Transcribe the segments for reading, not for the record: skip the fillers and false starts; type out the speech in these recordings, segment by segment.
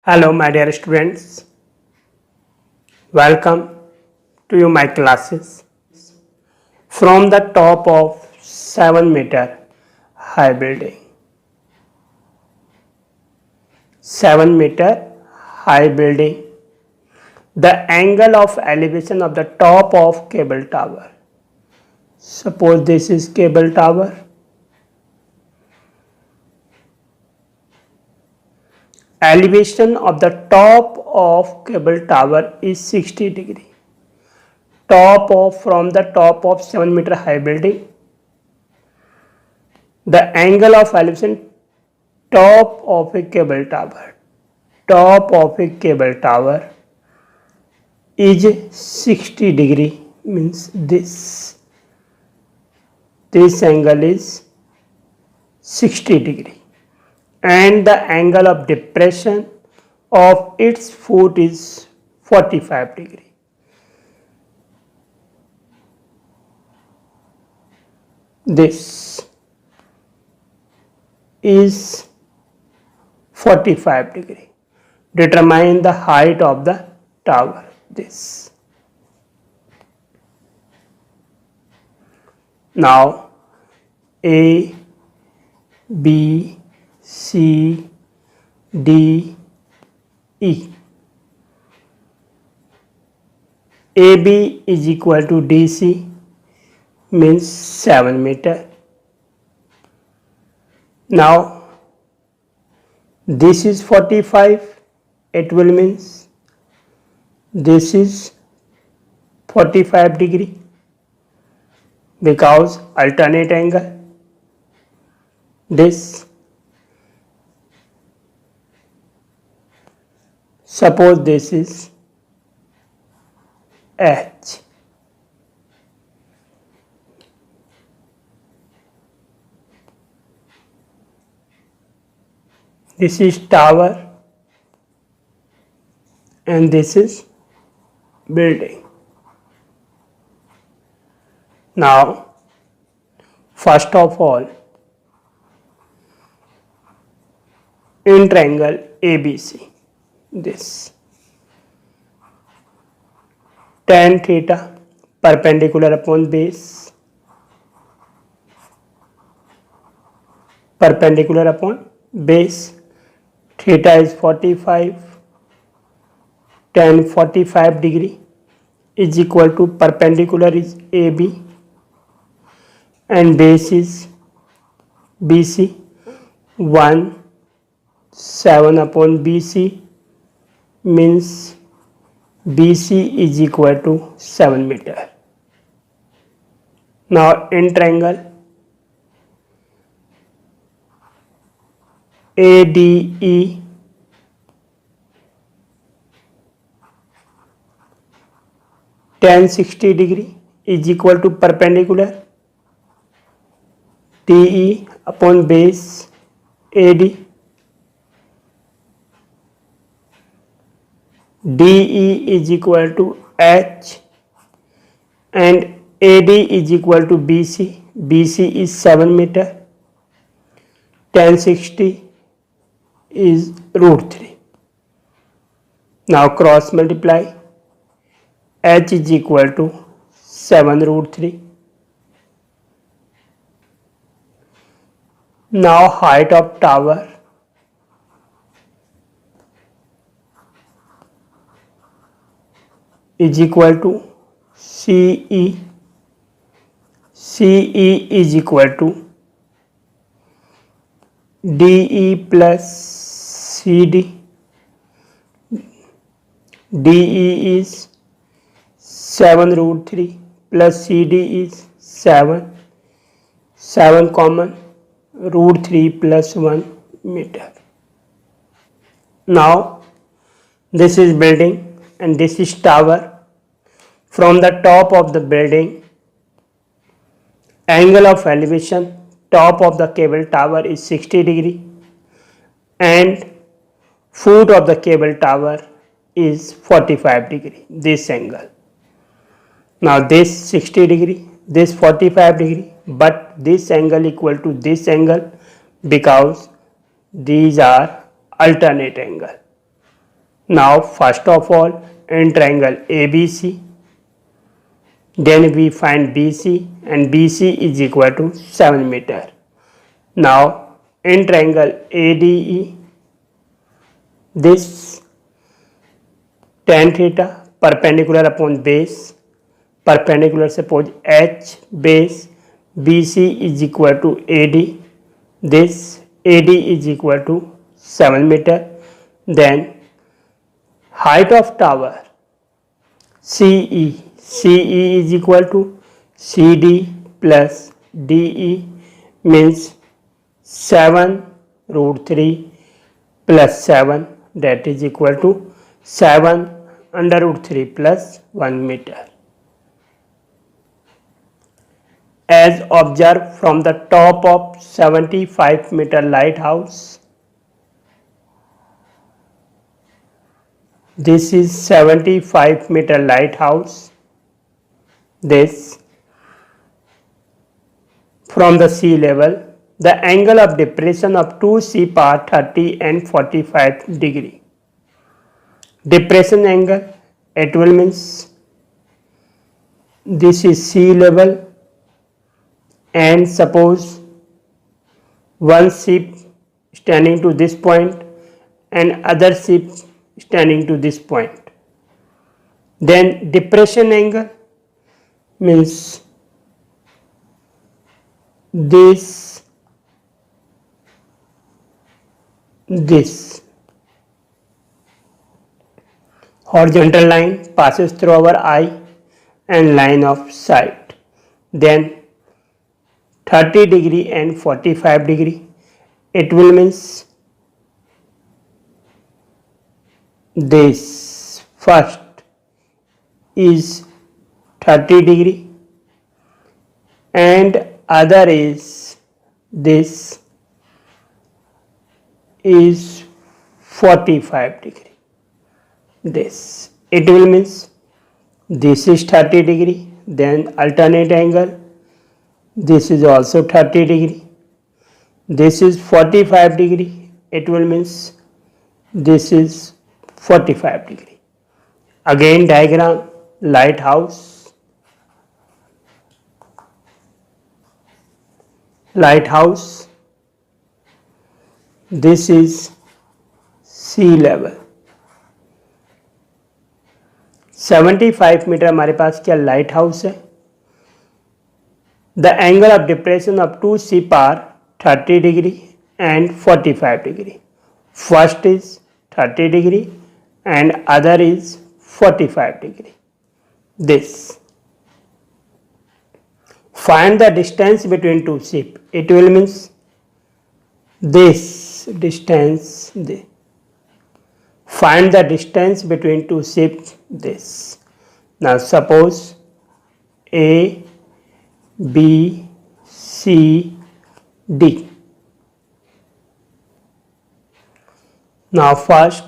Hello, my dear students. Welcome to my classes. From the top of 7-meter high building. 7-meter high building. The angle of elevation of the top of cable tower. Suppose this is cable tower. Elevation of the top of cable tower is 60 degree. From the top of 7-meter high building, the angle of elevation top of a cable tower is 60 degree, means this angle is 60 degree, and the angle of depression of its foot is 45 degree. This is 45 degree. Determine the height of the tower. This. Now A, B, C, D, E. AB is equal to DC, means 7 meter. Now this is 45, it will means this is 45 degree because alternate angle. This, suppose this is H. This is tower and this is building. Now, first of all, in triangle ABC, this tan theta perpendicular upon base, theta is 45, tan 45 degree is equal to perpendicular is AB and base is BC, 7 upon BC means BC is equal to 7 meter. Now in triangle ADE, tan 60 degree is equal to perpendicular DE upon base AD. DE is equal to H and AD is equal to BC. BC is 7 meter. Tan 60 is root 3. Now cross multiply. H is equal to 7 root 3. Now height of tower is equal to CE. CE is equal to DE plus CD. DE is 7 root 3 plus CD is 7. 7 common, root 3 plus 1 meter. Now this is building and this is tower. From the top of the building, angle of elevation top of the cable tower is 60 degree and foot of the cable tower is 45 degree, this angle. Now this 60 degree, this 45 degree, but this angle equal to this angle because these are alternate angle. Now first of all, in triangle ABC, then we find BC, and BC is equal to 7 meter. Now in triangle ADE, this tan theta perpendicular upon base, perpendicular suppose H base, BC is equal to AD, this AD is equal to 7 meter. Then height of tower CE, CE is equal to CD plus DE, means 7 root 3 plus 7, that is equal to 7 under root 3 plus 1 meter. As observed from the top of 75 meter lighthouse, this is 75 meter lighthouse. This from the sea level, the angle of depression of two sheep are 30 and 45 degree. Depression angle, it will means this is sea level, and suppose one ship standing to this point and other ship standing to this point. Then depression angle means this horizontal line passes through our eye and line of sight. Then 30 degree and 45 degree, it will means this first is 30 degree and other is this is 45 degree. This it will means this is 30 degree, then alternate angle, this is also 30 degree, this is 45 degree, it will means this is 45 degree. Again diagram, lighthouse, this is sea level. 75 metre हमारे पास क्या light house है. The angle of depression of two ship are 30 degree and 45 degree. First is 30 degree and other is 45 degree. This. Find the distance between two ship. It will means this distance. Find the distance between two ships. This. Now suppose A, B, C, D. Now first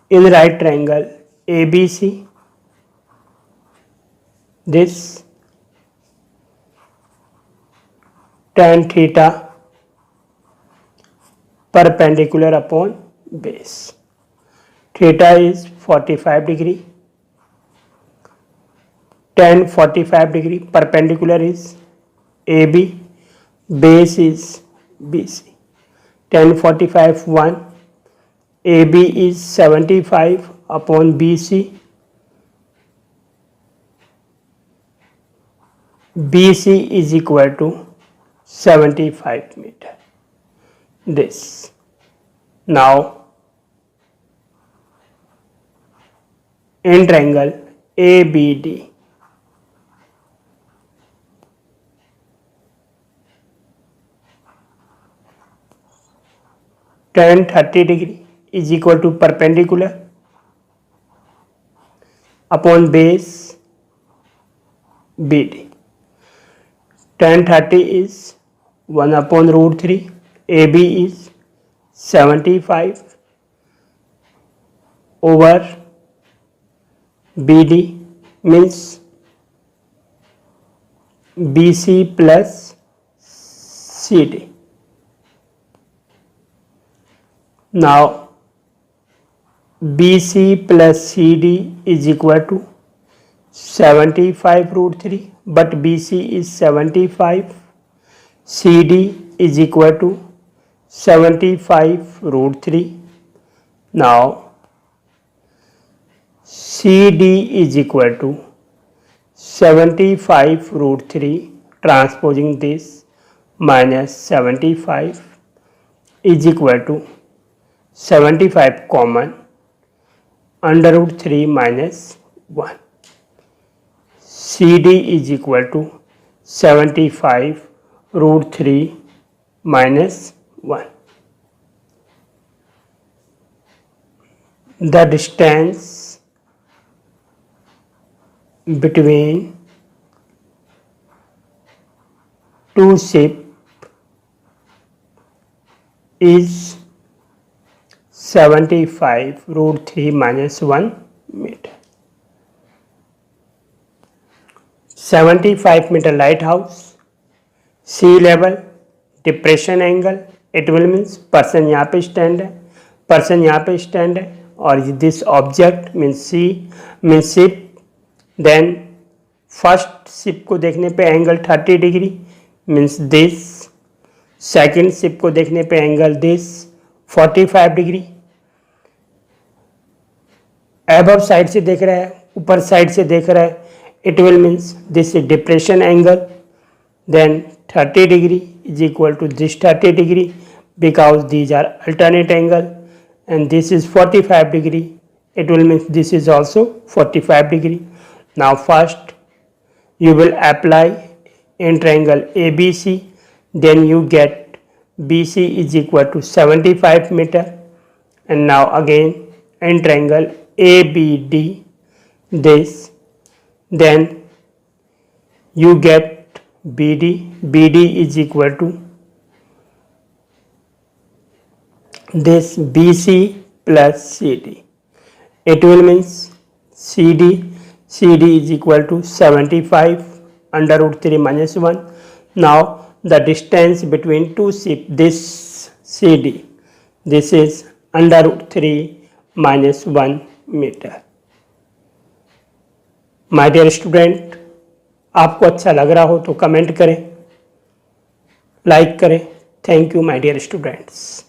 in right triangle ABC, this tan theta perpendicular upon base. Theta is 45 degree. Tan 45 degree, perpendicular is AB, base is BC. Tan 45 1, AB is 75 upon BC. BC is equal to 75 meter. This. Now in triangle ABD, tan 30 degree is equal to perpendicular upon base BD. Tan 30 is 1 upon root 3, AB is 75 over BD, means BC plus CD. Now BC plus CD is equal to 75 root 3, but BC is 75, CD is equal to 75 root 3. Now CD is equal to 75 root 3, transposing this, minus 75 is equal to 75 common, under root 3 minus 1. CD is equal to 75 root 3 minus 1. The distance between two ships is 75 root 3 minus 1 meter. 75 meter lighthouse, sea level, depression angle, it will means person यहाँ पे stand है, person यहाँ पे stand है, और this object means sea means ship. Then first ship को देखने पे angle 30 degree means this, second ship को देखने पे angle this 45 degree. Above side से देख रहा है, ऊपर साइड से देख रहा है, it will means this is depression angle. Then 30 degree is equal to this 30 degree because these are alternate angle, and this is 45 degree, it will mean this is also 45 degree. Now first you will apply in triangle ABC, then you get BC is equal to 75 meter, and now again in triangle ABD this, then you get BD is equal to this BC plus CD. It will means CD is equal to 75 under root 3 minus 1. Now the distance between two ships, this CD, this is under root 3 minus 1 meter. My dear student, आपको अच्छा लग रहा हो तो comment करें, like करें. Thank you my dear students.